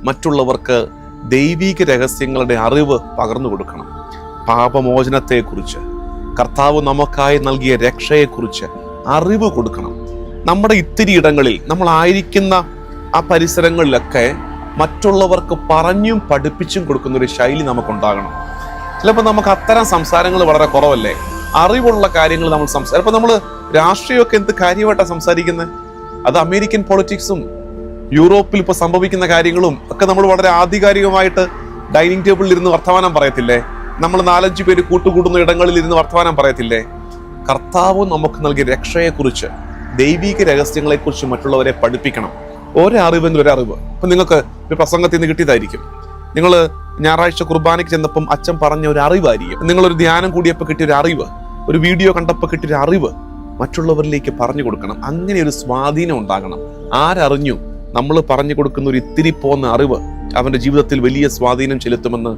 മറ്റുള്ളവർക്ക് ദൈവിക രഹസ്യങ്ങളുടെ അറിവ് പകർന്നു കൊടുക്കണം. പാപമോചനത്തെക്കുറിച്ച്, കർത്താവ് നമുക്കായി നൽകിയ രക്ഷയെക്കുറിച്ച് അറിവ് കൊടുക്കണം. നമ്മുടെ ഇത്തിരി ഇടങ്ങളിൽ, നമ്മളായിരിക്കുന്ന ആ പരിസരങ്ങളിലൊക്കെ മറ്റുള്ളവർക്ക് പറഞ്ഞും പഠിപ്പിച്ചും കൊടുക്കുന്ന ഒരു ശൈലി നമുക്കുണ്ടാകണം. ചിലപ്പോൾ നമുക്ക് അത്തരം സംസാരങ്ങൾ വളരെ കുറവല്ലേ, അറിവുള്ള കാര്യങ്ങൾ നമ്മൾ ചിലപ്പോൾ നമ്മൾ രാഷ്ട്രീയമൊക്കെ എന്ത് കാര്യമായിട്ടാണ് സംസാരിക്കുന്നത്. അത് അമേരിക്കൻ പൊളിറ്റിക്സും യൂറോപ്പിൽ ഇപ്പോൾ സംഭവിക്കുന്ന കാര്യങ്ങളും ഒക്കെ നമ്മൾ വളരെ ആധികാരികമായിട്ട് ഡൈനിങ് ടേബിളിൽ ഇരുന്ന് വർത്തമാനം പറയത്തില്ലേ? നമ്മൾ 4-5 പേര് കൂട്ടുകൂടുന്ന ഇടങ്ങളിൽ ഇരുന്ന് വർത്തമാനം പറയത്തില്ലേ? കർത്താവ് നമുക്ക് നൽകിയ രക്ഷയെക്കുറിച്ച്, ദൈവിക രഹസ്യങ്ങളെക്കുറിച്ച് മറ്റുള്ളവരെ പഠിപ്പിക്കണം. ഒരറിവെങ്കിലും ഒരറിവ്. ഇപ്പം നിങ്ങൾക്ക് ഒരു പ്രസംഗത്തിൽ നിന്ന് കിട്ടിയതായിരിക്കും, നിങ്ങൾ ഞായറാഴ്ച കുർബാനയ്ക്ക് ചെന്നപ്പം അച്ഛൻ പറഞ്ഞ ഒരു അറിവായിരിക്കും, നിങ്ങളൊരു ധ്യാനം കൂടിയപ്പോൾ കിട്ടിയ ഒരു അറിവ്, ഒരു വീഡിയോ കണ്ടപ്പോൾ കിട്ടിയൊരു അറിവ് മറ്റുള്ളവരിലേക്ക് പറഞ്ഞു കൊടുക്കണം. അങ്ങനെ ഒരു സ്വാധീനം ഉണ്ടാകണം. ആരറിഞ്ഞു നമ്മൾ പറഞ്ഞു കൊടുക്കുന്ന ഒരു ഇത്തിരി പോന്ന അറിവ് അവന്റെ ജീവിതത്തിൽ വലിയ സ്വാധീനം ചെലുത്തുമെന്ന്